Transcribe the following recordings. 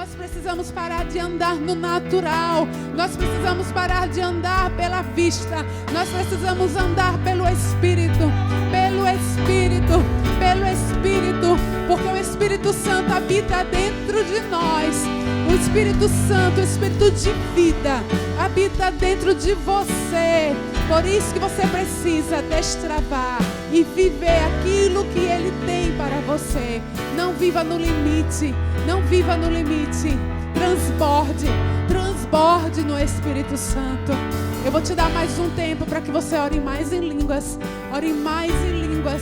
Nós precisamos parar de andar no natural. Nós precisamos parar de andar pela vista. Nós precisamos andar pelo Espírito. Pelo Espírito. Pelo Espírito. Porque o Espírito Santo habita dentro de nós. O Espírito Santo, o Espírito de vida, habita dentro de você. Por isso que você precisa destravar e viver aquilo que Ele tem para você. Não viva no limite. Não viva no limite. Transborde. Transborde no Espírito Santo. Eu vou te dar mais um tempo para que você ore mais em línguas. Ore mais em línguas.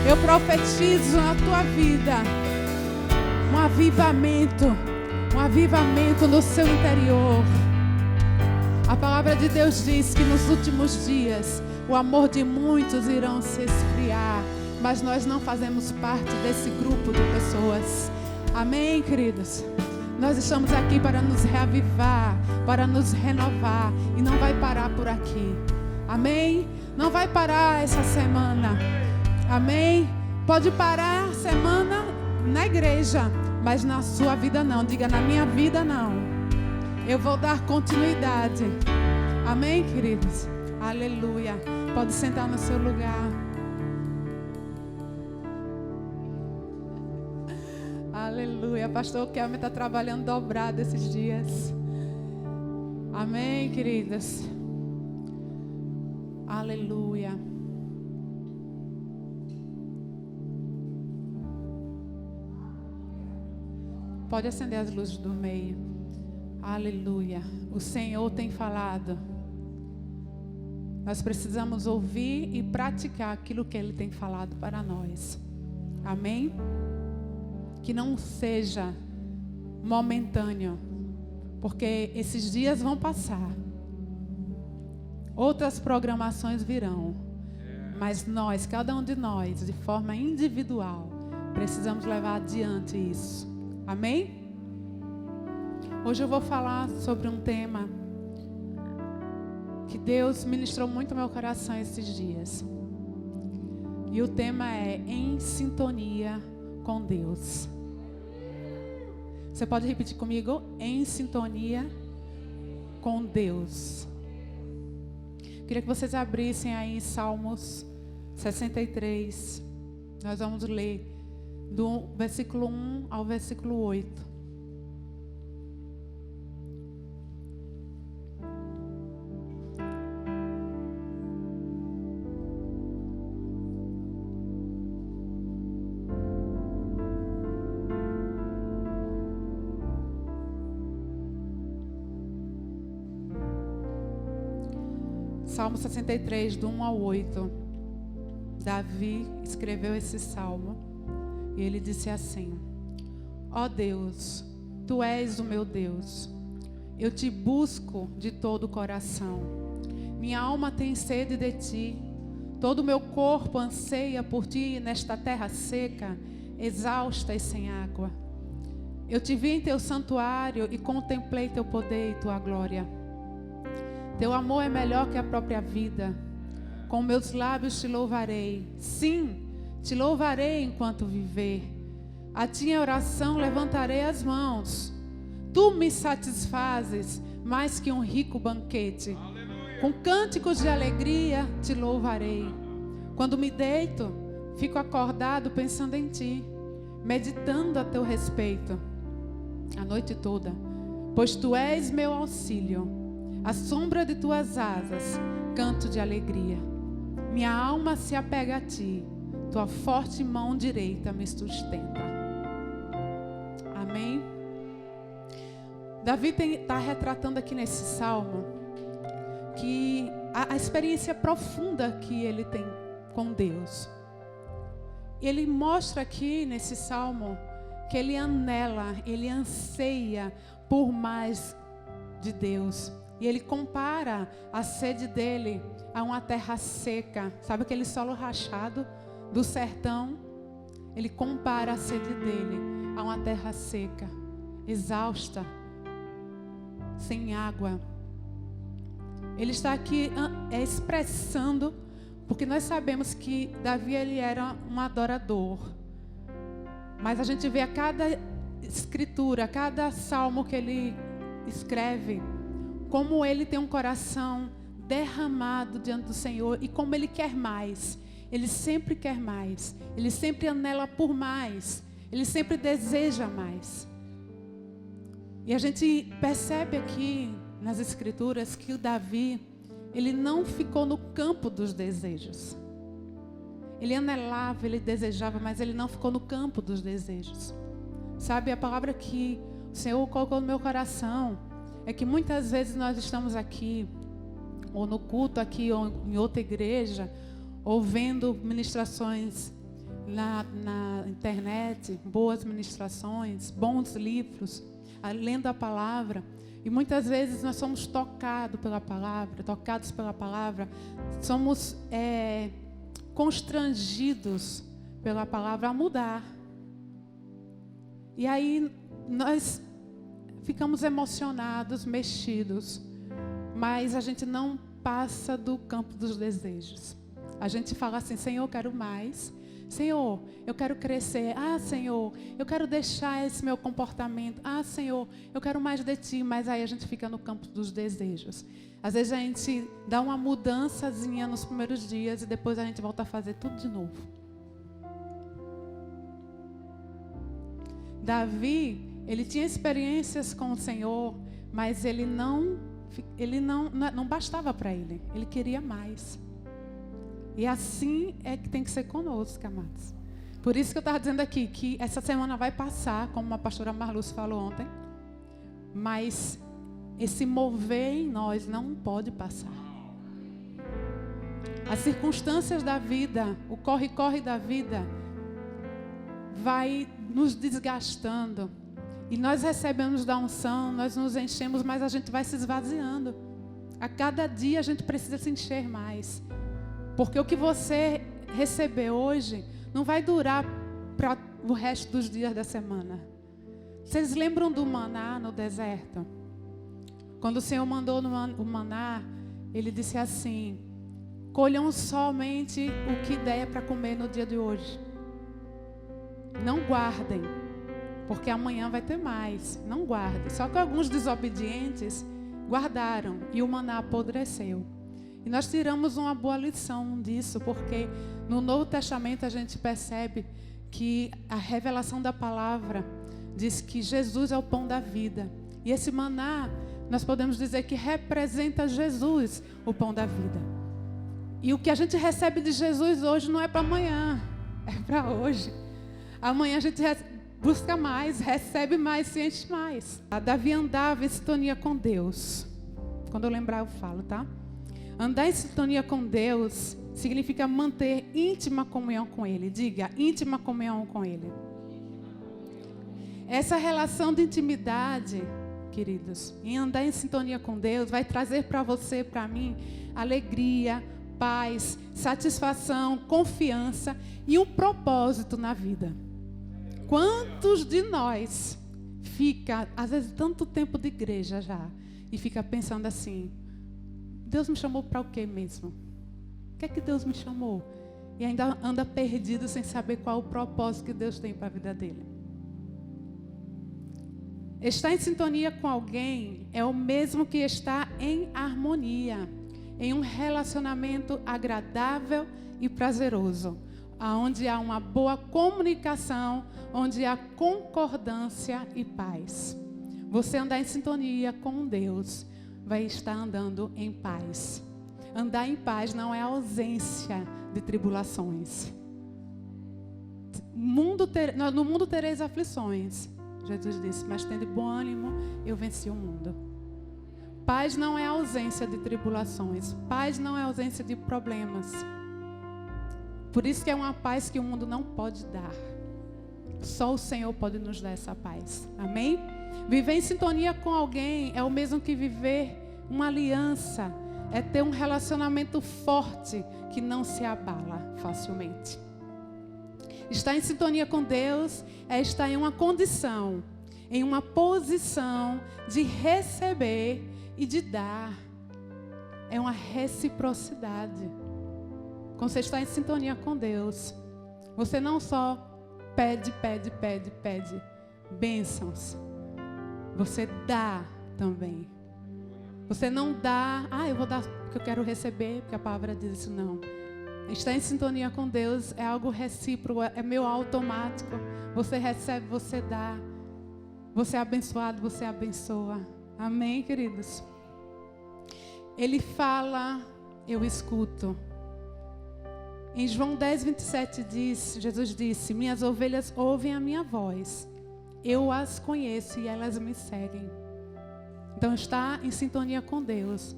Eu profetizo na tua vida um avivamento no seu interior. A palavra de Deus diz que nos últimos dias o amor de muitos irão se esfriar, mas nós não fazemos parte desse grupo de pessoas. Amém, queridos? Nós estamos aqui para nos reavivar, para nos renovar, e não vai parar por aqui. Amém? Não vai parar essa semana. Amém? Pode parar semana na igreja, mas na sua vida não. Diga, na minha vida não. Eu vou dar continuidade. Amém, queridos? Aleluia. Pode sentar no seu lugar. Aleluia. Pastor Kelmer está trabalhando dobrado esses dias. Amém, queridas. Aleluia. Pode acender as luzes do meio. Aleluia. O Senhor tem falado. Nós precisamos ouvir e praticar aquilo que Ele tem falado para nós. Amém? Que não seja momentâneo, porque esses dias vão passar. Outras programações virão. Mas nós, cada um de nós, de forma individual, precisamos levar adiante isso. Amém? Hoje eu vou falar sobre um tema que Deus ministrou muito no meu coração esses dias. E o tema é Em Sintonia com Deus. Você pode repetir comigo? Em sintonia com Deus. Queria que vocês abrissem aí Salmos 63. Nós vamos ler do versículo 1 ao versículo 8. Salmo 63, do 1 ao 8. Davi escreveu esse salmo e ele disse assim: Ó Deus, Tu és o meu Deus, eu te busco de todo o coração. Minha alma tem sede de Ti, todo o meu corpo anseia por Ti nesta terra seca, exausta e sem água. Eu te vi em Teu santuário e contemplei Teu poder e Tua glória. Teu amor é melhor que a própria vida. Com meus lábios te louvarei. Sim, te louvarei enquanto viver. A ti em oração levantarei as mãos. Tu me satisfazes mais que um rico banquete. Aleluia. Com cânticos de alegria te louvarei. Quando me deito, fico acordado pensando em ti, meditando a teu respeito a noite toda. Pois tu és meu auxílio. À sombra de tuas asas, canto de alegria. Minha alma se apega a ti, tua forte mão direita me sustenta. Amém? Davi está retratando aqui nesse salmo que a experiência profunda que ele tem com Deus. Ele mostra aqui nesse salmo que ele anela, ele anseia por mais de Deus. E ele compara a sede dele a uma terra seca. Sabe aquele solo rachado do sertão? Ele compara a sede dele a uma terra seca, exausta, sem água. Ele está aqui expressando, porque nós sabemos que Davi ele era um adorador. Mas a gente vê a cada escritura, a cada salmo que ele escreve, como ele tem um coração derramado diante do Senhor e como ele quer mais. Ele sempre quer mais. Ele sempre anela por mais. Ele sempre deseja mais. E a gente percebe aqui nas escrituras que o Davi, ele não ficou no campo dos desejos. Ele anelava, ele desejava, mas ele não ficou no campo dos desejos. Sabe, a palavra que o Senhor colocou no meu coração é que muitas vezes nós estamos aqui, ou no culto aqui, ou em outra igreja, ou vendo ministrações na internet, boas ministrações, bons livros, lendo a palavra. E muitas vezes nós somos tocados pela palavra, somos constrangidos pela palavra a mudar. E aí nós ficamos emocionados, mexidos, mas a gente não passa do campo dos desejos. A gente fala assim: Senhor, eu quero mais. Senhor, eu quero crescer. Ah, Senhor, eu quero deixar esse meu comportamento. Ah, Senhor, eu quero mais de Ti. Mas aí a gente fica no campo dos desejos. Às vezes a gente dá uma mudançazinha nos primeiros dias e depois a gente volta a fazer tudo de novo. Davi, ele tinha experiências com o Senhor, mas ele não bastava para ele. Ele queria mais. E assim é que tem que ser conosco, amados. Por isso que eu estava dizendo aqui que essa semana vai passar, como a pastora Marluz falou ontem, mas esse mover em nós não pode passar. As circunstâncias da vida, o corre-corre da vida, vai nos desgastando. E nós recebemos da unção, nós nos enchemos, mas a gente vai se esvaziando. A cada dia a gente precisa se encher mais. Porque o que você receber hoje não vai durar para o resto dos dias da semana. Vocês lembram do maná no deserto? Quando o Senhor mandou o maná, Ele disse assim: colham somente o que der para comer no dia de hoje. Não guardem, porque amanhã vai ter mais. Não guardem. Só que alguns desobedientes guardaram e o maná apodreceu. E nós tiramos uma boa lição disso, porque no Novo Testamento a gente percebe que a revelação da palavra diz que Jesus é o pão da vida. E esse maná, nós podemos dizer que representa Jesus, o pão da vida. E o que a gente recebe de Jesus hoje não é para amanhã, é para hoje. Amanhã a gente busca mais, recebe mais, se enche mais. A Davi andava em sintonia com Deus. Quando eu lembrar eu falo, tá? Andar em sintonia com Deus significa manter íntima comunhão com Ele. Diga, íntima comunhão com Ele. Essa relação de intimidade, queridos, em andar em sintonia com Deus, vai trazer para você, para mim, alegria, paz, satisfação, confiança e um propósito na vida. Quantos de nós fica, às vezes, tanto tempo de igreja já, e fica pensando assim: Deus me chamou para o quê mesmo? O que é que Deus me chamou? E ainda anda perdido sem saber qual o propósito que Deus tem para a vida dele. Estar em sintonia com alguém é o mesmo que estar em harmonia, em um relacionamento agradável e prazeroso, onde há uma boa comunicação, onde há concordância e paz. Você andar em sintonia com Deus vai estar andando em paz. Andar em paz não é ausência de tribulações. No mundo tereis aflições. Jesus disse, mas tende bom ânimo, eu venci o mundo. Paz não é ausência de tribulações. Paz não é ausência de problemas. Por isso que é uma paz que o mundo não pode dar. Só o Senhor pode nos dar essa paz. Amém? Viver em sintonia com alguém é o mesmo que viver uma aliança. É ter um relacionamento forte que não se abala facilmente. Estar em sintonia com Deus é estar em uma condição, em uma posição de receber e de dar. É uma reciprocidade. Quando você está em sintonia com Deus, você não só pede bênçãos. Você dá também. Você não dá, eu vou dar porque eu quero receber, porque a palavra diz isso, não. Estar em sintonia com Deus é algo recíproco, é meio automático. Você recebe, você dá. Você é abençoado, você abençoa. Amém, queridos? Ele fala, eu escuto. Em João 10:27 diz, Jesus disse, minhas ovelhas ouvem a minha voz. Eu as conheço e elas me seguem. Então, estar em sintonia com Deus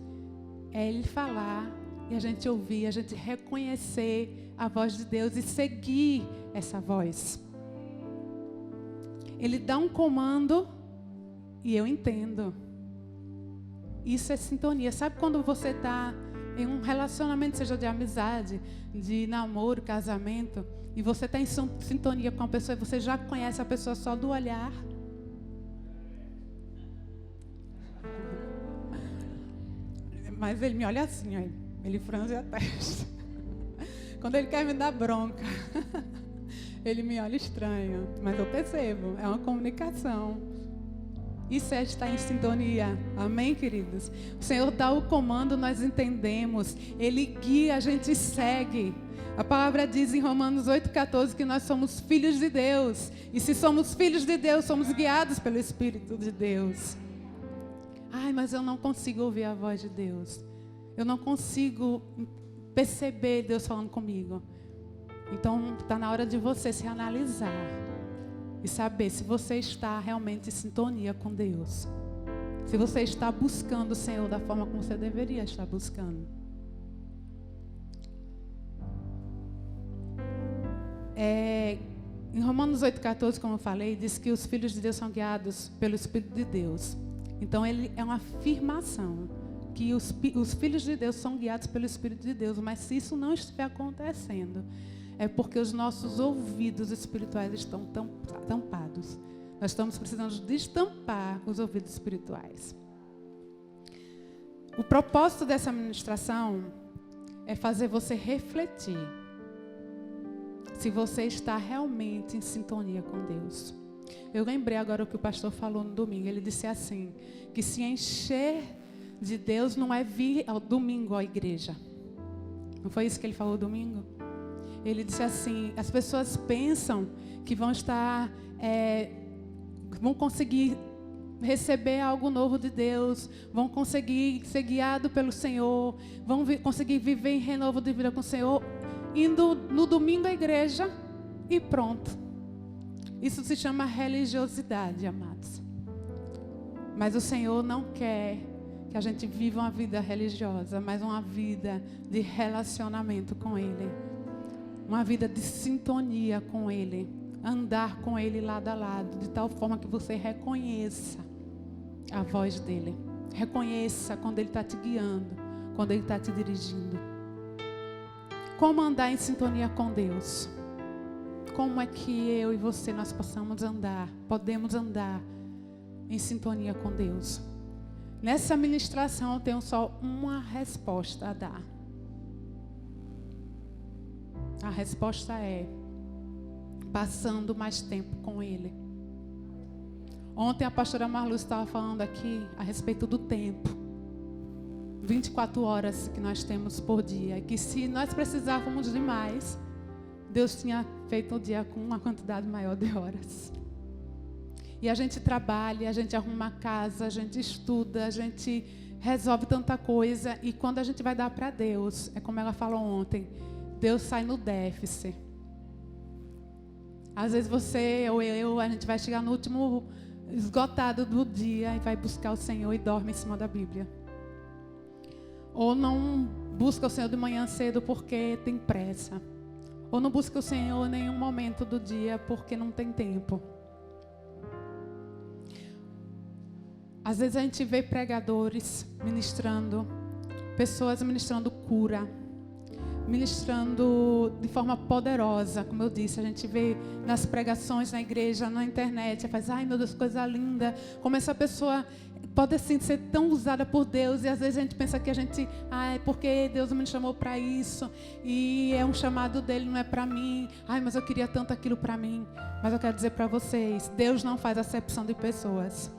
é Ele falar e a gente ouvir, a gente reconhecer a voz de Deus e seguir essa voz. Ele dá um comando e eu entendo. Isso é sintonia. Sabe quando você está em um relacionamento, seja de amizade, de namoro, casamento, e você está em sintonia com a pessoa e você já conhece a pessoa só do olhar? Mas ele me olha assim, ó, ele franze a testa. Quando ele quer me dar bronca, ele me olha estranho, mas eu percebo, é uma comunicação. Isso é estar em sintonia. Amém, queridos? O Senhor dá o comando, nós entendemos. Ele guia, a gente segue. A palavra diz em Romanos 8,14 que nós somos filhos de Deus. E se somos filhos de Deus, somos guiados pelo Espírito de Deus. Mas eu não consigo ouvir a voz de Deus. Eu não consigo perceber Deus falando comigo. Então, está na hora de você se analisar. E saber se você está realmente em sintonia com Deus. Se você está buscando o Senhor da forma como você deveria estar buscando. Em Romanos 8,14, como eu falei, diz que os filhos de Deus são guiados pelo Espírito de Deus. Então, ele é uma afirmação que os filhos de Deus são guiados pelo Espírito de Deus. Mas se isso não estiver acontecendo, é porque os nossos ouvidos espirituais estão tampados. Nós estamos precisando destampar os ouvidos espirituais. O propósito dessa ministração é fazer você refletir se você está realmente em sintonia com Deus. Eu lembrei agora o que o pastor falou no domingo. Ele disse assim, que se encher de Deus não é vir ao domingo à igreja. Não foi isso que ele falou domingo? Ele disse assim, as pessoas pensam que vão estar, vão conseguir receber algo novo de Deus, vão conseguir ser guiado pelo Senhor, vão conseguir viver em renovo de vida com o Senhor, indo no domingo à igreja e pronto. Isso se chama religiosidade, amados. Mas o Senhor não quer que a gente viva uma vida religiosa, mas uma vida de relacionamento com Ele. Uma vida de sintonia com Ele. Andar com Ele lado a lado, de tal forma que você reconheça a voz dEle. Reconheça quando Ele está te guiando, quando Ele está te dirigindo. Como andar em sintonia com Deus? Como é que eu e você, nós podemos andar em sintonia com Deus? Nessa ministração eu tenho só uma resposta a dar. A resposta é passando mais tempo com Ele. Ontem a pastora Marlu estava falando aqui a respeito do tempo. 24 horas que nós temos por dia. Que se nós precisávamos de mais, Deus tinha feito o dia com uma quantidade maior de horas. E a gente trabalha, a gente arruma a casa, a gente estuda, a gente resolve tanta coisa. E quando a gente vai dar para Deus, é como ela falou ontem, Deus sai no déficit. Às vezes você ou eu, a gente vai chegar no último esgotado do dia e vai buscar o Senhor e dorme em cima da Bíblia. Ou não busca o Senhor de manhã cedo porque tem pressa. Ou não busca o Senhor em nenhum momento do dia porque não tem tempo. Às vezes a gente vê pregadores ministrando, pessoas ministrando cura, ministrando de forma poderosa, como eu disse, a gente vê nas pregações na igreja, na internet, faz, ai meu Deus, coisa linda, como essa pessoa pode assim ser tão usada por Deus, e às vezes a gente pensa que a gente, é porque Deus me chamou para isso, e é um chamado dele, não é para mim, mas eu queria tanto aquilo para mim. Mas eu quero dizer para vocês, Deus não faz acepção de pessoas.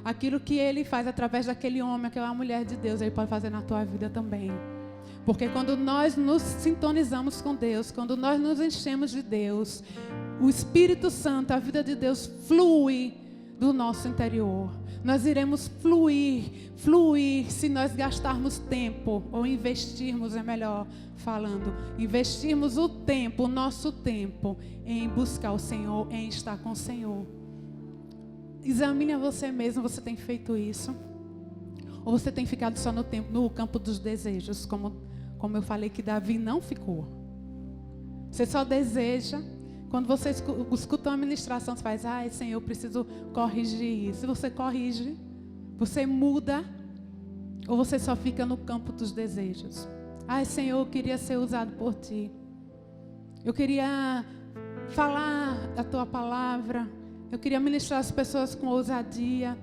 Aquilo que Ele faz através daquele homem, aquela mulher de Deus, Ele pode fazer na tua vida também. Porque quando nós nos sintonizamos com Deus, quando nós nos enchemos de Deus, o Espírito Santo, a vida de Deus flui do nosso interior. Nós iremos fluir se nós gastarmos tempo, ou investirmos, é melhor falando, investirmos o tempo, o nosso tempo, em buscar o Senhor, em estar com o Senhor. Examine a você mesmo, você tem feito isso? Ou você tem ficado só no campo dos desejos, como eu falei que Davi não ficou? Você só deseja, quando você escuta uma ministração, você faz, Senhor, eu preciso corrigir isso. Você corrige, você muda, ou você só fica no campo dos desejos? Senhor, eu queria ser usado por Ti. Eu queria falar a Tua palavra. Eu queria ministrar as pessoas com ousadia.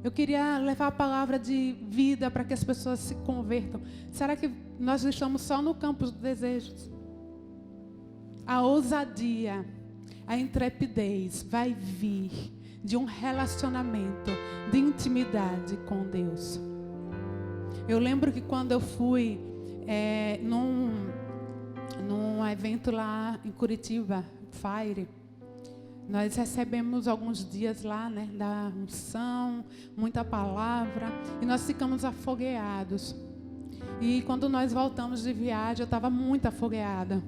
Eu queria levar a palavra de vida para que as pessoas se convertam. Será que nós estamos só no campo dos desejos? A ousadia, a intrepidez vai vir de um relacionamento de intimidade com Deus. Eu lembro que quando eu fui num evento lá em Curitiba, Fire, nós recebemos alguns dias lá, da unção, muita palavra, e nós ficamos afogueados. E quando nós voltamos de viagem, eu estava muito afogueada.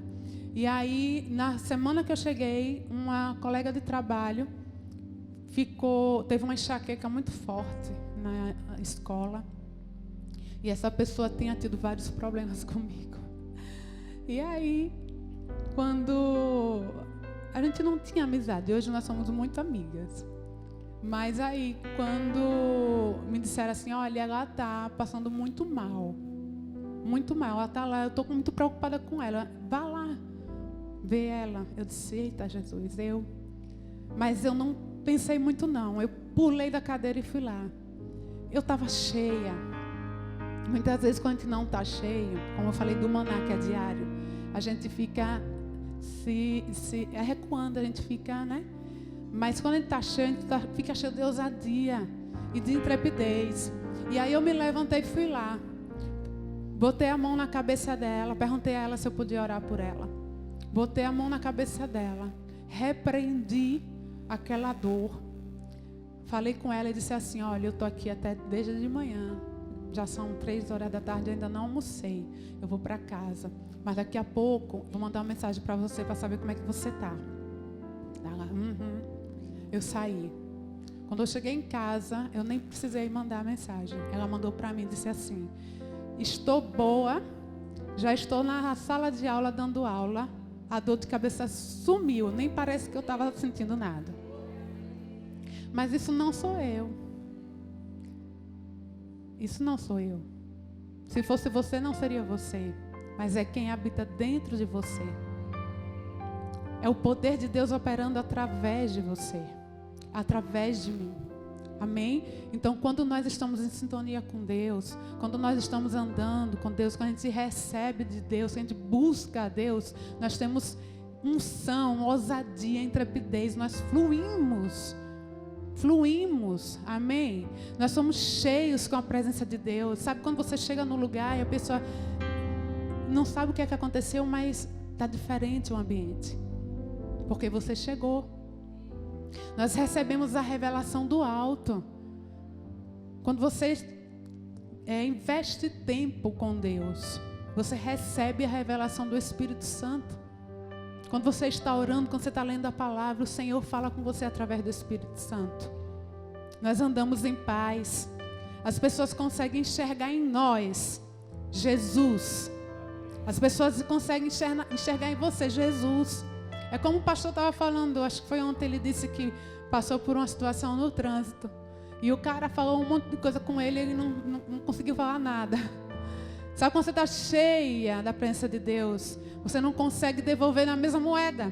E aí, na semana que eu cheguei, uma colega de trabalho teve uma enxaqueca muito forte na escola. E essa pessoa tinha tido vários problemas comigo. E aí, quando a gente não tinha amizade, hoje nós somos muito amigas. Mas aí, quando me disseram assim, olha, ela está passando muito mal. Muito mal, ela está lá, eu estou muito preocupada com ela. Vá lá, vê ela. Eu disse, eita Jesus, Mas eu não pensei muito não, eu pulei da cadeira e fui lá. Eu estava cheia. Muitas vezes quando a gente não está cheio, como eu falei do maná que é diário, a gente fica recuando, a gente fica, Mas quando a gente está cheio, a gente fica cheio de ousadia e de intrepidez. E aí eu me levantei e fui lá. Botei a mão na cabeça dela, perguntei a ela se eu podia orar por ela. Botei a mão na cabeça dela, repreendi aquela dor. Falei com ela e disse assim, olha, eu estou aqui até desde de manhã. Já são 3 horas da tarde, ainda não almocei. Eu vou para casa. Mas daqui a pouco, vou mandar uma mensagem para você, para saber como é que você está. Ela, Eu saí. Quando eu cheguei em casa, eu nem precisei mandar a mensagem. Ela mandou para mim e disse assim, estou boa, já estou na sala de aula dando aula, a dor de cabeça sumiu, nem parece que eu estava sentindo nada. Mas isso não sou eu. Isso não sou eu. Se fosse você, não seria você. Mas é quem habita dentro de você. É o poder de Deus operando através de você. Através de mim. Amém? Então, quando nós estamos em sintonia com Deus, quando nós estamos andando com Deus, quando a gente recebe de Deus, quando a gente busca a Deus, nós temos unção, ousadia, intrepidez, nós fluímos. Amém? Nós somos cheios com a presença de Deus. Sabe quando você chega no lugar e a pessoa não sabe o que é que aconteceu, mas está diferente o ambiente, porque você chegou. Nós recebemos a revelação do alto. Quando você investe tempo com Deus, você recebe a revelação do Espírito Santo. Quando você está orando, quando você está lendo a palavra, o Senhor fala com você através do Espírito Santo. Nós andamos em paz. As pessoas conseguem enxergar em nós Jesus. As pessoas conseguem enxergar em você Jesus. É como o pastor estava falando, acho que foi ontem, ele disse que passou por uma situação no trânsito. E o cara falou um monte de coisa com ele e ele não conseguiu falar nada. Sabe quando você está cheia da presença de Deus, você não consegue devolver na mesma moeda.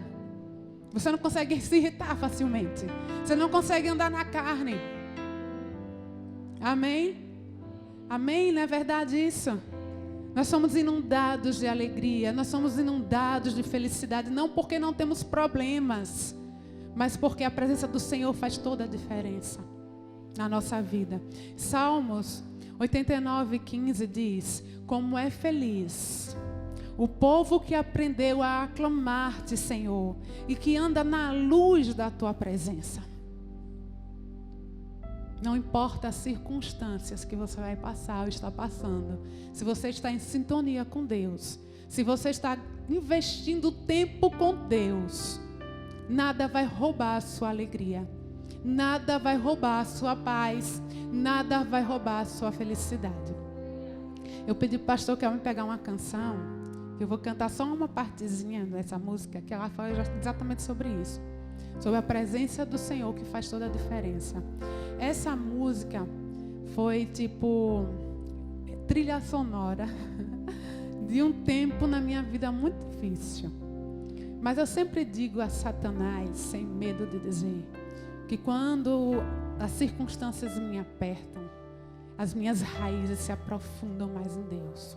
Você não consegue se irritar facilmente. Você não consegue andar na carne. Amém? Amém? Não é verdade isso? Nós somos inundados de alegria, nós somos inundados de felicidade, não porque não temos problemas, mas porque a presença do Senhor faz toda a diferença na nossa vida. Salmos 89:15 diz: como é feliz o povo que aprendeu a aclamar-te, Senhor, e que anda na luz da tua presença. Não importa as circunstâncias que você vai passar ou está passando, se você está em sintonia com Deus, se você está investindo tempo com Deus, nada vai roubar a sua alegria, nada vai roubar a sua paz, nada vai roubar a sua felicidade. Eu pedi para o pastor que eu me pegar uma canção, eu vou cantar só uma partezinha dessa música, que ela fala exatamente sobre isso. Sobre a presença do Senhor que faz toda a diferença. Essa música foi tipo trilha sonora de um tempo na minha vida muito difícil. Mas eu sempre digo a Satanás, sem medo de dizer, que quando as circunstâncias me apertam, as minhas raízes se aprofundam mais em Deus.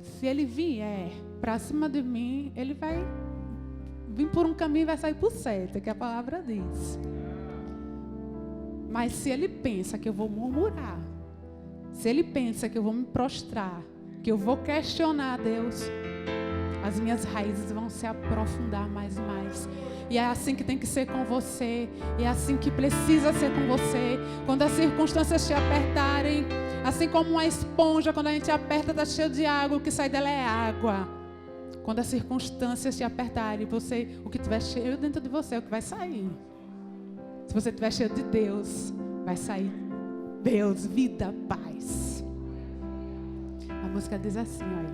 Se ele vier para cima de mim, ele vai vir por um caminho e vai sair por certo, que a palavra diz. Mas se ele pensa que eu vou murmurar, se ele pensa que eu vou me prostrar, que eu vou questionar Deus, as minhas raízes vão se aprofundar mais e mais. E é assim que tem que ser com você, e é assim que precisa ser com você. Quando as circunstâncias te apertarem, assim como uma esponja, quando a gente aperta, está cheio de água, o que sai dela é água. Quando as circunstâncias te apertarem, o que tiver cheio dentro de você é o que vai sair. Se você estiver cheio de Deus, vai sair Deus, vida, paz. A música diz assim, olha.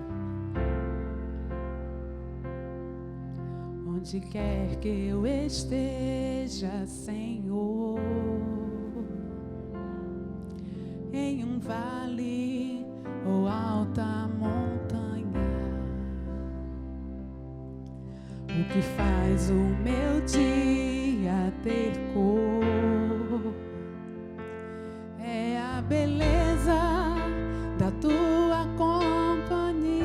Onde quer que eu esteja, Senhor, em um vale ou alta montanha, o que faz o meu dia ter cor é a beleza da tua companhia.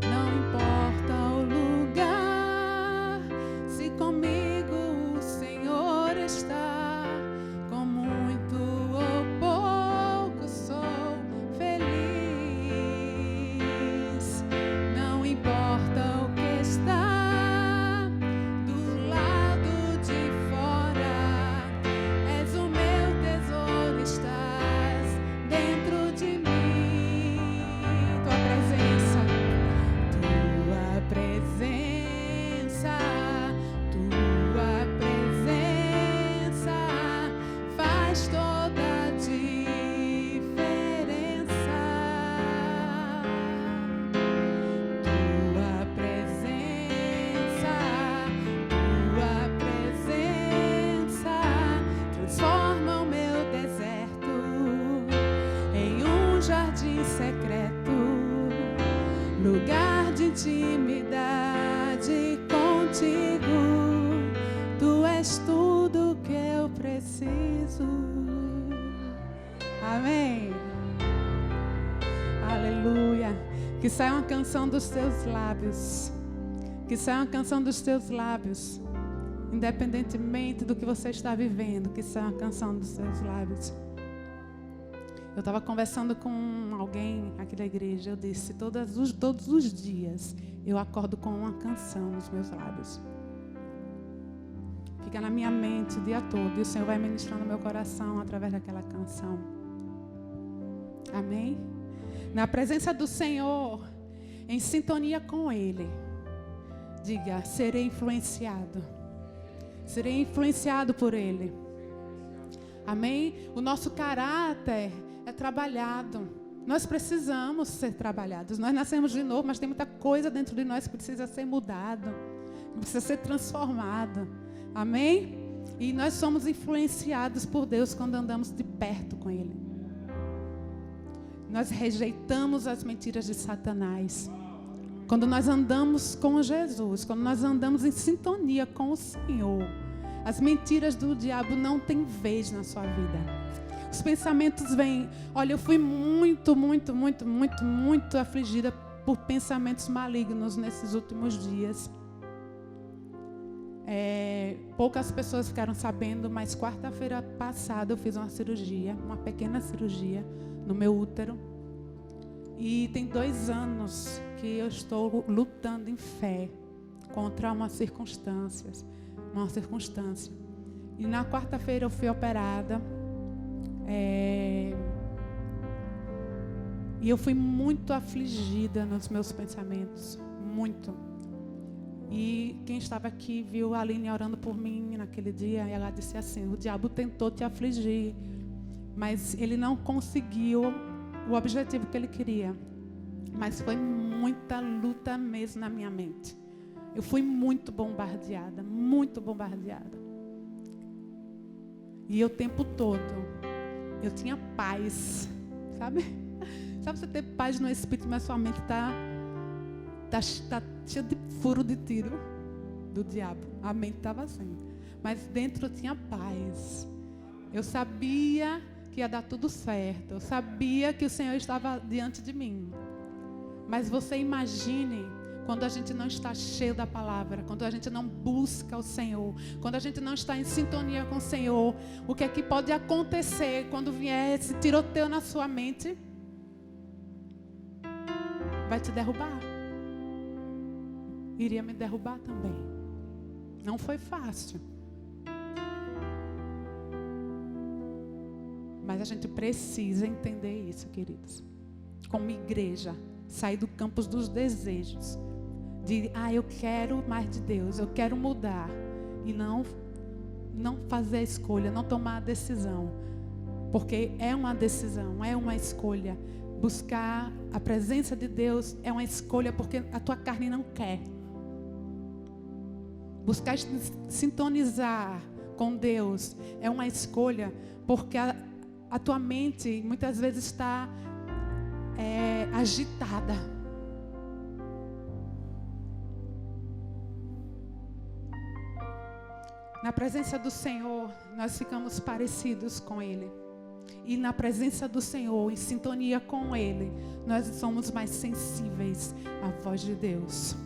Não importa o lugar, se comigo o Senhor está, com muito ou pouco sou feliz. Não importa o que está do lado de fora, és o meu tesouro, estás dentro de mim. Tua presença faz toda a diferença. Tua presença transforma o meu deserto em um jardim secreto, lugar de intimidade contigo. Tu és tudo que eu preciso. Amém. Aleluia. Que saia uma canção dos teus lábios. Que saia uma canção dos teus lábios. Independentemente do que você está vivendo, que saia uma canção dos teus lábios. Eu estava conversando com alguém aqui da igreja. Eu disse, todos os dias eu acordo com uma canção nos meus lábios. Fica na minha mente o dia todo. E o Senhor vai ministrando no meu coração através daquela canção. Amém? Na presença do Senhor em sintonia com Ele. Diga, serei influenciado. Serei influenciado por Ele. Amém? O nosso caráter é trabalhado. Nós precisamos ser trabalhados. Nós nascemos de novo, mas tem muita coisa dentro de nós que precisa ser mudado, que precisa ser transformado. Amém? E nós somos influenciados por Deus quando andamos de perto com Ele. Nós rejeitamos as mentiras de Satanás. Quando nós andamos com Jesus, quando nós andamos em sintonia com o Senhor, as mentiras do diabo não têm vez na sua vida. Os pensamentos vêm. Olha, eu fui muito afligida por pensamentos malignos nesses últimos dias. Poucas pessoas ficaram sabendo, mas quarta-feira passada eu fiz uma cirurgia, uma pequena cirurgia no meu útero. E tem 2 anos que eu estou lutando em fé contra uma circunstância. E na quarta-feira eu fui operada. E eu fui muito afligida nos meus pensamentos. Muito. E quem estava aqui viu a Aline orando por mim naquele dia. E ela disse assim: o diabo tentou te afligir, mas ele não conseguiu o objetivo que ele queria. Mas foi muita luta mesmo na minha mente. Eu fui muito bombardeada. E o tempo todo eu tinha paz, sabe? Sabe você ter paz no espírito, mas sua mente está cheia de furo de tiro do diabo. A mente estava assim. Mas dentro eu tinha paz. Eu sabia que ia dar tudo certo. Eu sabia que o Senhor estava diante de mim. Mas você imagine quando a gente não está cheio da palavra, quando a gente não busca o Senhor, quando a gente não está em sintonia com o Senhor, o que é que pode acontecer quando vier esse tiroteio na sua mente? Vai te derrubar. Iria me derrubar também. Não foi fácil. Mas a gente precisa entender isso, queridos. Como igreja, sair do campo dos desejos. De, eu quero mais de Deus, eu quero mudar. E não fazer a escolha, não tomar a decisão. Porque é uma decisão, é uma escolha. Buscar a presença de Deus é uma escolha porque a tua carne não quer. Buscar sintonizar com Deus é uma escolha porque a tua mente muitas vezes está agitada. Na presença do Senhor, nós ficamos parecidos com Ele. E na presença do Senhor, em sintonia com Ele, nós somos mais sensíveis à voz de Deus.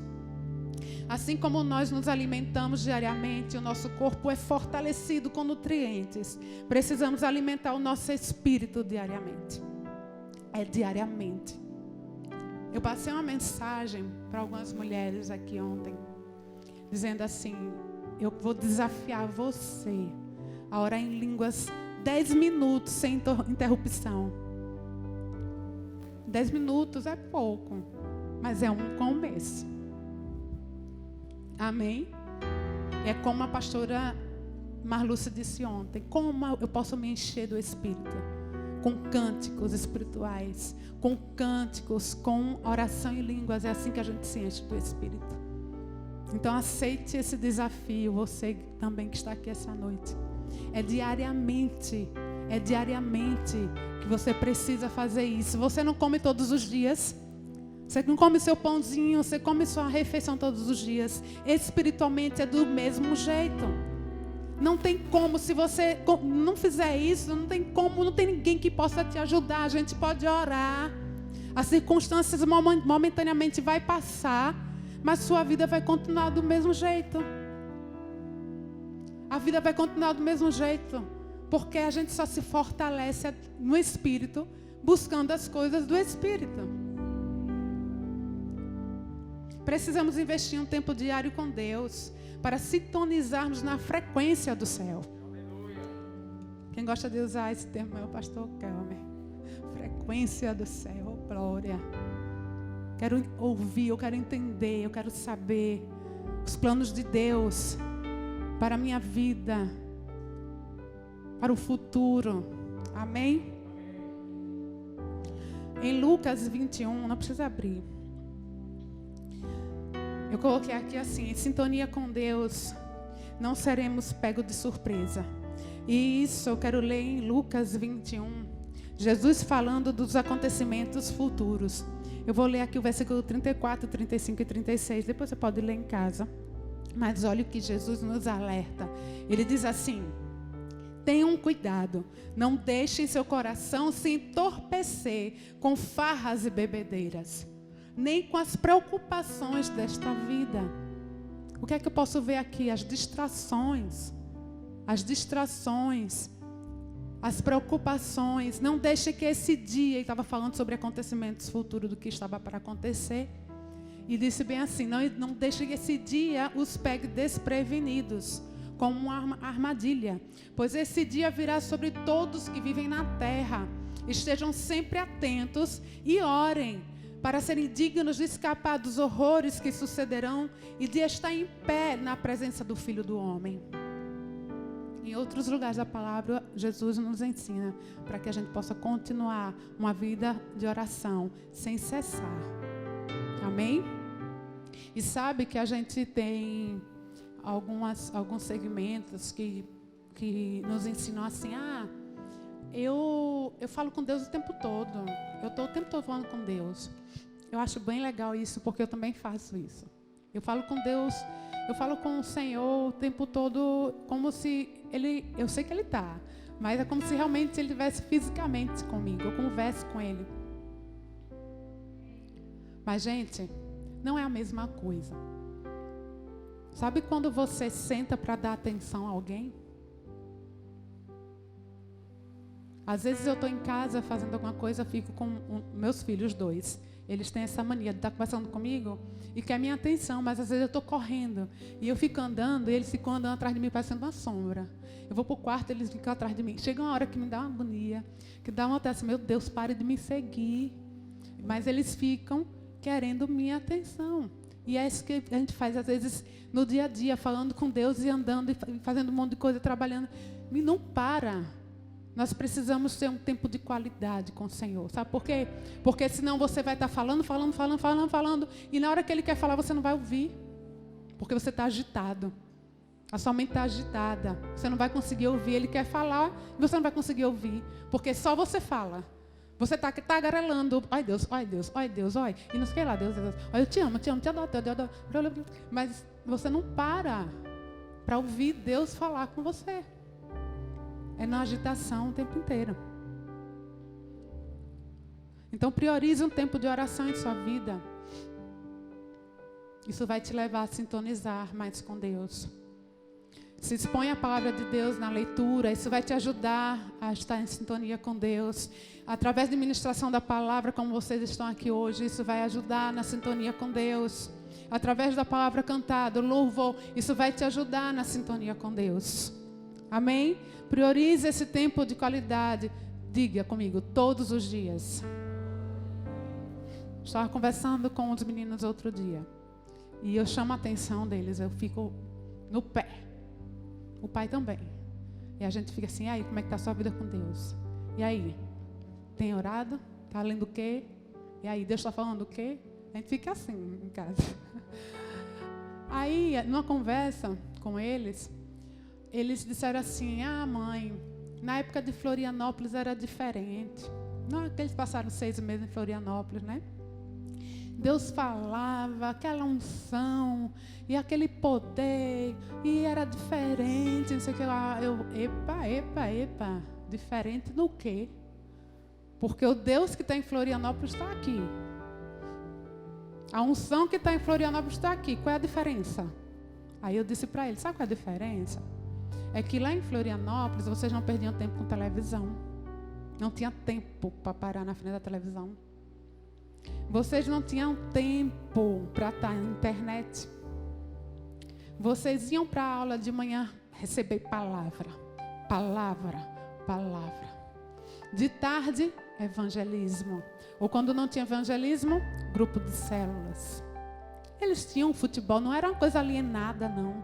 Assim como nós nos alimentamos diariamente, o nosso corpo é fortalecido com nutrientes. Precisamos alimentar o nosso espírito diariamente. É diariamente. Eu passei uma mensagem para algumas mulheres aqui ontem, dizendo assim: eu vou desafiar você a orar em línguas 10 minutos sem interrupção. 10 minutos é pouco, mas é um começo. Amém? É como a pastora Marlúcia disse ontem: como eu posso me encher do Espírito? Com cânticos espirituais, com cânticos, com oração em línguas. É assim que a gente se enche do Espírito. Então aceite esse desafio, você também que está aqui essa noite. É diariamente que você precisa fazer isso. Você não come todos os dias. Você não come seu pãozinho, você come sua refeição todos os dias. Espiritualmente é do mesmo jeito. Não tem como, se você não fizer isso, não tem como, não tem ninguém que possa te ajudar. A gente pode orar. As circunstâncias momentaneamente vai passar, mas sua vida vai continuar do mesmo jeito. A vida vai continuar do mesmo jeito. Porque a gente só se fortalece no Espírito, buscando as coisas do Espírito. Precisamos investir um tempo diário com Deus para sintonizarmos na frequência do céu. Quem gosta de usar esse termo é o pastor Kelmer. Frequência do céu, glória. quero ouvir, eu quero entender, eu quero saber os planos de Deus para a minha vida, para o futuro. Amém? Em Lucas 21, não precisa abrir. Eu coloquei aqui assim: em sintonia com Deus, não seremos pegos de surpresa. E isso eu quero ler em Lucas 21. Jesus falando dos acontecimentos futuros. Eu vou ler aqui o versículo 34, 35 e 36. Depois você pode ler em casa. Mas olha o que Jesus nos alerta. Ele diz assim: tenham cuidado, não deixem seu coração se entorpecer com farras e bebedeiras, nem com as preocupações desta vida. O que é que eu posso ver aqui? As distrações, as preocupações. Não deixe que esse dia, ele estava falando sobre acontecimentos futuros do que estava para acontecer, e disse bem assim: não deixe que esse dia os pegue desprevenidos, como uma armadilha, pois esse dia virá sobre todos que vivem na terra. Estejam sempre atentos e orem, para serem dignos de escapar dos horrores que sucederão e de estar em pé na presença do Filho do Homem. Em outros lugares da palavra, Jesus nos ensina para que a gente possa continuar uma vida de oração sem cessar. Amém? E sabe que a gente tem alguns segmentos que nos ensinam assim: eu falo com Deus o tempo todo. Eu estou o tempo todo falando com Deus. Eu acho bem legal isso, porque eu também faço isso. Eu falo com Deus, eu falo com o Senhor o tempo todo, como se eu sei que Ele está, mas é como se realmente Ele estivesse fisicamente comigo, eu converso com Ele. Mas, gente, não é a mesma coisa. Sabe quando você senta para dar atenção a alguém? Às vezes eu estou em casa fazendo alguma coisa, fico com meus filhos 2. Eles têm essa mania de estar conversando comigo e quer minha atenção, mas às vezes eu estou correndo e eu fico andando e eles ficam andando atrás de mim parecendo uma sombra. Eu vou para o quarto e eles ficam atrás de mim. Chega uma hora que me dá uma agonia, que dá uma vontade assim: meu Deus, pare de me seguir. Mas eles ficam querendo minha atenção. E é isso que a gente faz às vezes no dia a dia, falando com Deus e andando e fazendo um monte de coisa, trabalhando. E não para. Nós precisamos ter um tempo de qualidade com o Senhor. Sabe por quê? Porque senão você vai estar falando, e na hora que Ele quer falar, você não vai ouvir. Porque você está agitado. A sua mente está agitada. Você não vai conseguir ouvir. Ele quer falar e você não vai conseguir ouvir. Porque só você fala. Você está tagarelando. Ai Deus, ai Deus, ai Deus, ai. E não sei o que lá, Deus. Ai, eu te amo, te adoro. Mas você não para ouvir Deus falar com você. É na agitação o tempo inteiro. Então priorize um tempo de oração em sua vida. Isso vai te levar a sintonizar mais com Deus. Se expõe a palavra de Deus na leitura. Isso vai te ajudar a estar em sintonia com Deus. Através de ministração da palavra, como vocês estão aqui hoje, isso vai ajudar na sintonia com Deus. Através da palavra cantada, louvor, isso vai te ajudar na sintonia com Deus. Amém? Priorize esse tempo de qualidade. Diga comigo: todos os dias. Estava conversando com os meninos outro dia. E eu chamo a atenção deles. Eu fico no pé. O pai também. E a gente fica assim: e aí, como é que está a sua vida com Deus? E aí? Tem orado? Está lendo o quê? E aí, Deus está falando o quê? A gente fica assim em casa. Aí, numa conversa com eles disseram assim: mãe, na época de Florianópolis era diferente. Não é que eles passaram 6 meses em Florianópolis, né? Deus falava, aquela unção, e aquele poder, e era diferente, não sei o que lá. Epa, diferente do quê? Porque o Deus que está em Florianópolis está aqui. A unção que está em Florianópolis está aqui. Qual é a diferença? Aí eu disse para ele: sabe qual é a diferença? É que lá em Florianópolis vocês não perdiam tempo com televisão. Não tinha tempo para parar na frente da televisão. Vocês não tinham tempo para estar na internet. Vocês iam para a aula de manhã receber palavra. De tarde, evangelismo. Ou quando não tinha evangelismo, grupo de células. Eles tinham futebol, não era uma coisa alienada, não.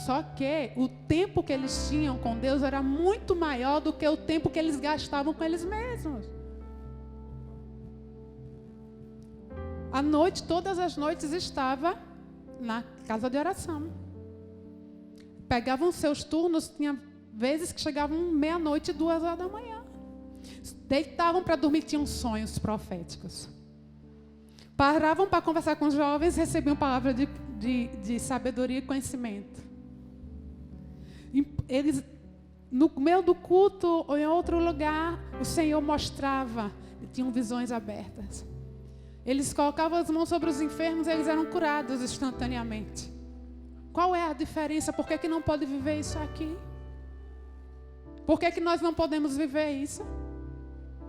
Só que o tempo que eles tinham com Deus era muito maior do que o tempo que eles gastavam com eles mesmos. À noite, todas as noites, estava na casa de oração. Pegavam seus turnos, tinha vezes que chegavam meia-noite, 2 horas da manhã. Deitavam para dormir, tinham sonhos proféticos. Paravam para conversar com os jovens, recebiam palavra de sabedoria e conhecimento. Eles, no meio do culto ou em outro lugar, o Senhor mostrava, tinham visões abertas. Eles colocavam as mãos sobre os enfermos e eles eram curados instantaneamente. Qual é a diferença? Por que não pode viver isso aqui? Por que nós não podemos viver isso?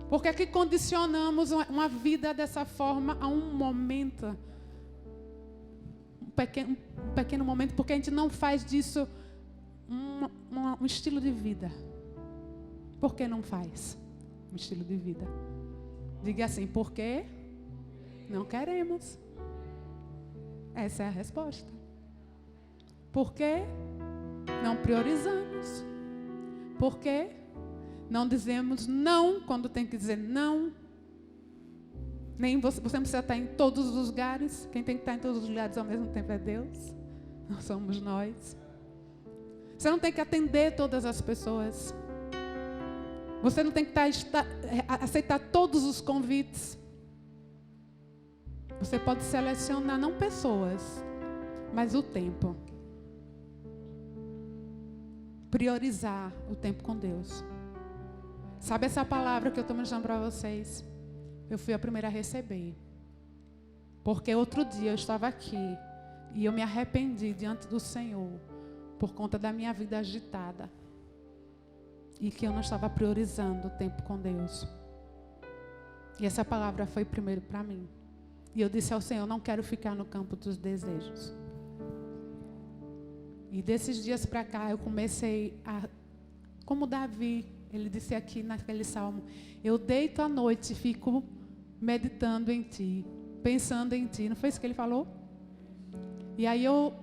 Por que condicionamos uma vida dessa forma a um momento? Um pequeno momento, porque a gente não faz disso um estilo de vida. Por que não faz um estilo de vida? Diga assim, por quê? Não queremos. Essa é a resposta. Por quê? Não priorizamos. Por quê? Não dizemos não quando tem que dizer não. Nem você não precisa estar em todos os lugares. Quem tem que estar em todos os lugares ao mesmo tempo é Deus. Não somos nós. Você não tem que atender todas as pessoas. Você não tem que aceitar todos os convites. Você pode selecionar não pessoas, mas o tempo. Priorizar o tempo com Deus. Sabe essa palavra que eu estou mostrando para vocês? Eu fui a primeira a receber. Porque outro dia eu estava aqui e eu me arrependi diante do Senhor por conta da minha vida agitada. E que eu não estava priorizando o tempo com Deus. E essa palavra foi primeiro para mim. E eu disse ao Senhor, não quero ficar no campo dos desejos. E desses dias para cá eu comecei a, como Davi, ele disse aqui naquele salmo, eu deito à noite e fico meditando em ti, pensando em ti. Não foi isso que ele falou? E aí eu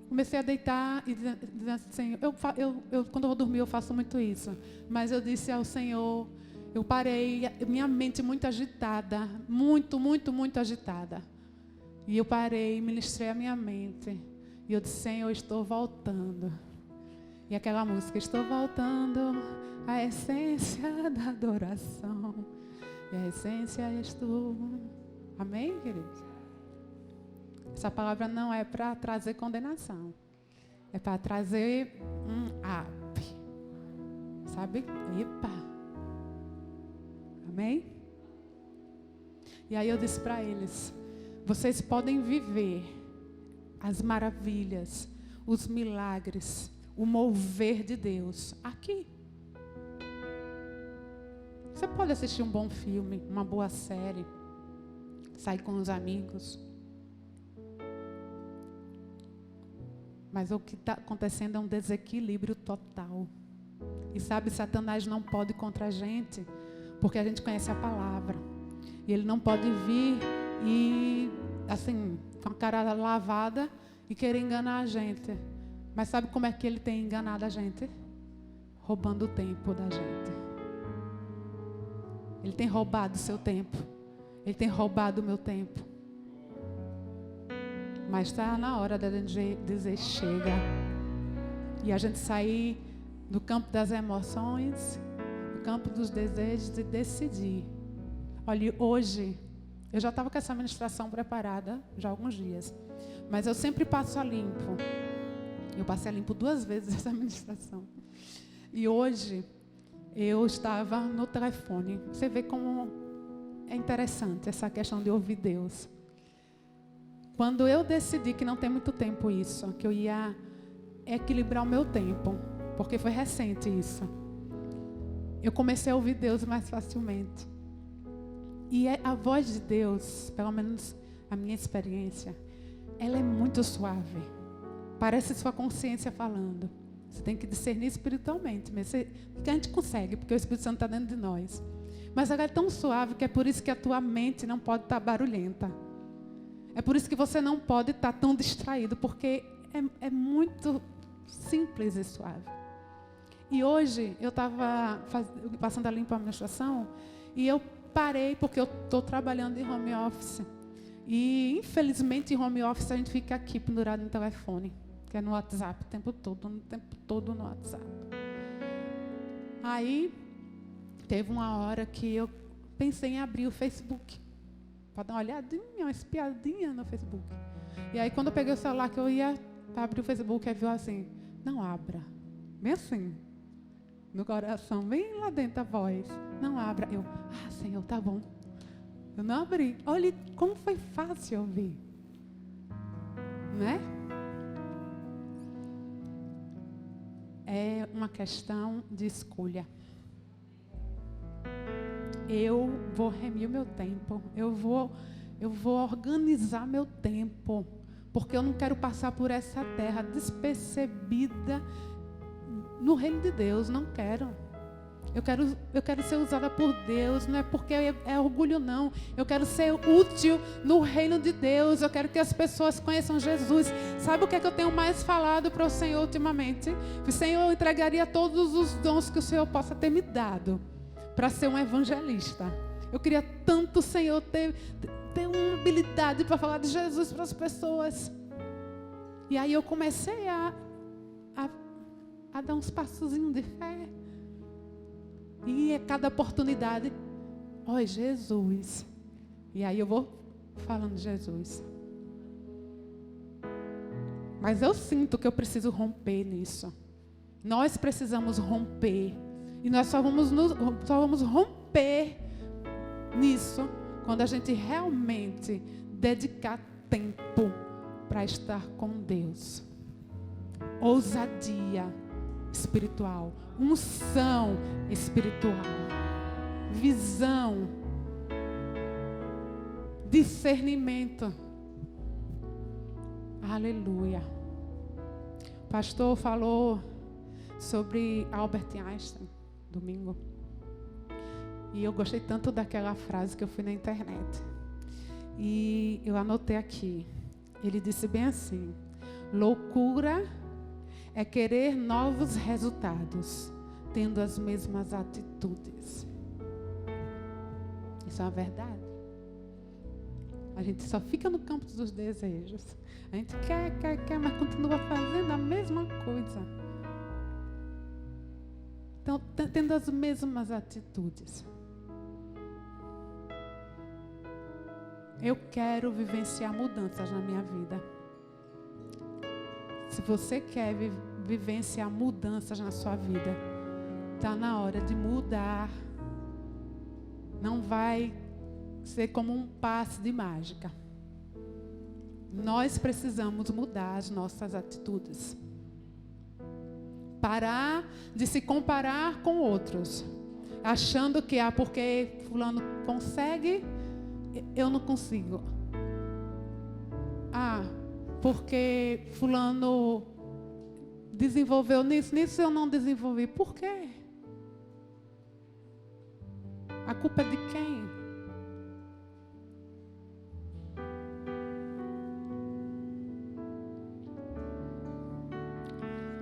comecei a deitar e dizer assim, quando eu vou dormir eu faço muito isso. Mas eu disse ao Senhor, eu parei, minha mente muito agitada, muito agitada. E eu parei, ministrei a minha mente. E eu disse, Senhor, eu estou voltando. E aquela música, estou voltando à essência da adoração. E a essência és tu. Amém, queridos? Essa palavra não é para trazer condenação. É para trazer um up. Sabe? Epa. Amém? E aí eu disse para eles, vocês podem viver as maravilhas, os milagres, o mover de Deus aqui. Você pode assistir um bom filme, uma boa série, sair com os amigos. Mas o que está acontecendo é um desequilíbrio total. E sabe, Satanás não pode contra a gente, porque a gente conhece a palavra. E ele não pode vir e, assim, com a cara lavada e querer enganar a gente. Mas sabe como é que ele tem enganado a gente? Roubando o tempo da gente. Ele tem roubado o seu tempo. Ele tem roubado o meu tempo. Mas está na hora da gente dizer chega. E a gente sair do campo das emoções, do campo dos desejos e decidir. Olha, hoje, eu já estava com essa ministração preparada já há alguns dias. Mas eu sempre passo a limpo. Eu passei a limpo 2 vezes essa ministração. E hoje, eu estava no telefone. Você vê como é interessante essa questão de ouvir Deus. Quando eu decidi que não tem muito tempo isso, que eu ia equilibrar o meu tempo, porque foi recente isso, eu comecei a ouvir Deus mais facilmente. E a voz de Deus, pelo menos a minha experiência, ela é muito suave. Parece sua consciência falando. Você tem que discernir espiritualmente. Porque a gente consegue, porque o Espírito Santo está dentro de nós. Mas agora é tão suave que é por isso que a tua mente não pode estar barulhenta. É por isso que você não pode estar tão distraído, porque é muito simples e suave. E hoje eu estava passando a limpa administração e eu parei porque eu estou trabalhando em home office. E infelizmente em home office a gente fica aqui pendurado no telefone, que é no WhatsApp o tempo todo no WhatsApp. Aí teve uma hora que eu pensei em abrir o Facebook, para dar uma olhadinha, uma espiadinha no Facebook. E aí quando eu peguei o celular que eu ia abrir o Facebook, aí viu assim, não abra. Bem assim, no coração, bem lá dentro a voz, não abra. Eu, Senhor, tá bom. Eu não abri. Olha como foi fácil ouvir. Né? É uma questão de escolha. Eu vou remir o meu tempo. Eu vou organizar meu tempo. Porque eu não quero passar por essa terra despercebida no reino de Deus. Não quero. Eu quero ser usada por Deus. Não é porque é orgulho, não. Eu quero ser útil no reino de Deus. Eu quero que as pessoas conheçam Jesus. Sabe o que é que eu tenho mais falado para o Senhor ultimamente? O Senhor, eu entregaria todos os dons que o Senhor possa ter me dado para ser um evangelista. Eu queria tanto, Senhor, ter uma habilidade para falar de Jesus para as pessoas. E aí eu comecei a dar uns passozinhos de fé. E a cada oportunidade, Jesus. E aí eu vou falando de Jesus. Mas eu sinto que eu preciso romper nisso. Nós precisamos romper. E nós só vamos romper nisso quando a gente realmente dedicar tempo para estar com Deus. Ousadia espiritual, unção espiritual, visão, discernimento. Aleluia. O pastor falou sobre Albert Einstein domingo. E eu gostei tanto daquela frase que eu fui na internet. E eu anotei aqui. Ele disse bem assim: loucura é querer novos resultados, tendo as mesmas atitudes. Isso é uma verdade. A gente só fica no campo dos desejos. A gente quer, mas continua fazendo a mesma coisa. Então, tendo as mesmas atitudes. Eu quero vivenciar mudanças na minha vida. Se você quer vivenciar mudanças na sua vida, está na hora de mudar. Não vai ser como um passe de mágica. Nós precisamos mudar as nossas atitudes. Parar de se comparar com outros, achando que porque fulano consegue, eu não consigo. Porque fulano desenvolveu nisso eu não desenvolvi. Por quê? A culpa é de quem?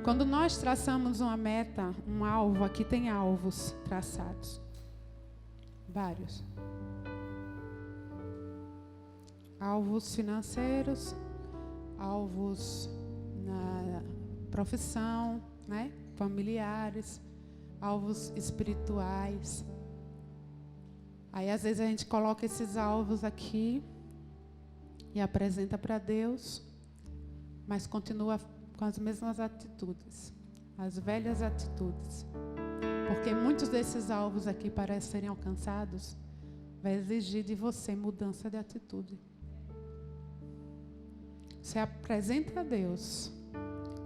Quando nós traçamos uma meta, um alvo, aqui tem alvos traçados. Vários. Alvos financeiros, alvos na profissão, né? Familiares, alvos espirituais. Aí às vezes a gente coloca esses alvos aqui e apresenta para Deus, mas continua com as mesmas atitudes, as velhas atitudes. Porque muitos desses alvos aqui para serem alcançados vai exigir de você mudança de atitude. Você apresenta a Deus,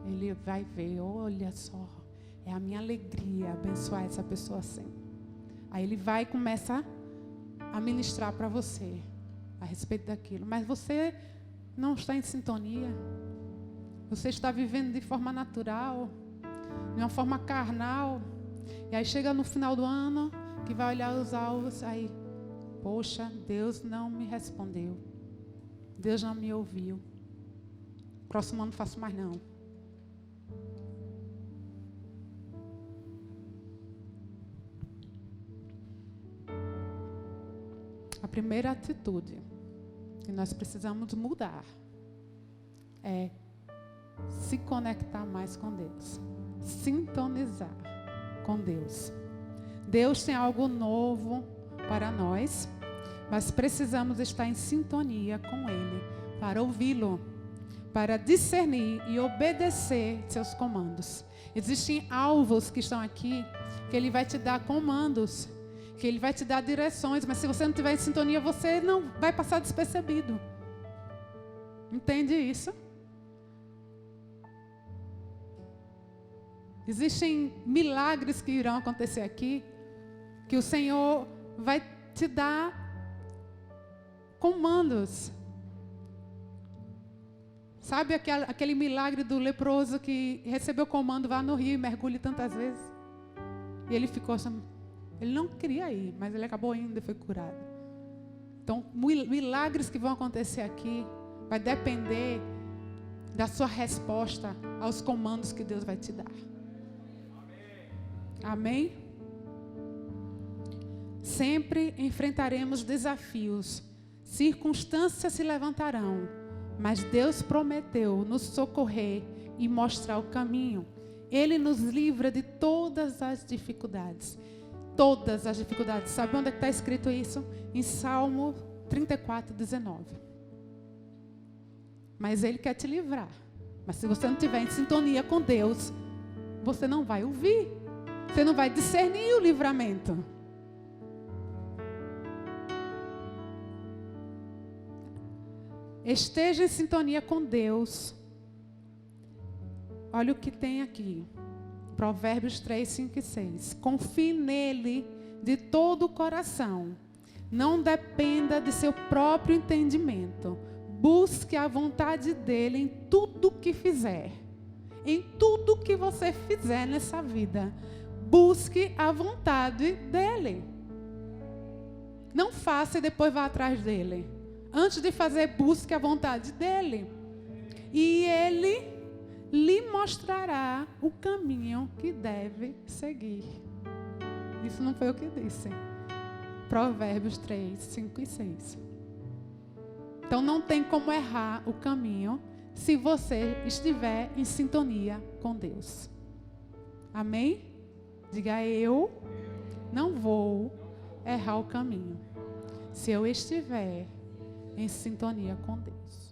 Ele vai ver, olha só, é a minha alegria abençoar essa pessoa assim. Aí Ele vai e começa a ministrar para você a respeito daquilo. Mas você não está em sintonia. Você está vivendo de forma natural. de uma forma carnal. E aí chega no final do ano, que vai olhar os alvos, aí, poxa, Deus não me respondeu. Deus não me ouviu. Próximo ano não faço mais não. A primeira atitude que nós precisamos mudar é se conectar mais com Deus. Sintonizar com Deus. Deus tem algo novo para nós, mas precisamos estar em sintonia com Ele para ouvi-lo, para discernir e obedecer seus comandos. Existem alvos que estão aqui, que Ele vai te dar comandos, que Ele vai te dar direções, mas se você não estiver em sintonia, você não vai passar despercebido. Entende isso? Existem milagres que irão acontecer aqui, que o Senhor vai te dar comandos. Sabe aquele milagre do leproso que recebeu comando, vá no rio e mergulhe tantas vezes? E ele ficou assim, ele não queria ir, mas ele acabou indo e foi curado. Então, milagres que vão acontecer aqui vai depender da sua resposta aos comandos que Deus vai te dar. Amém? Sempre enfrentaremos desafios, circunstâncias se levantarão, mas Deus prometeu nos socorrer e mostrar o caminho. Ele nos livra de todas as dificuldades. Todas as dificuldades. Sabe onde é que está escrito isso? Em Salmo 34, 19. Mas Ele quer te livrar. Mas se você não estiver em sintonia com Deus, você não vai ouvir. Você não vai discernir o livramento. Esteja em sintonia com Deus. Olha o que tem aqui. Provérbios 3, 5 e 6. Confie nele de todo o coração. Não dependa de seu próprio entendimento. Busque a vontade dele em tudo que fizer. Em tudo que você fizer nessa vida. Busque a vontade dele. Não faça e depois vá atrás dele. Antes de fazer, busque a vontade dele. E ele lhe mostrará o caminho que deve seguir. Isso não foi o que disse. Provérbios 3, 5 e 6. Então não tem como errar o caminho se você estiver em sintonia com Deus. Amém? Diga, eu não vou errar o caminho se eu estiver em sintonia com Deus.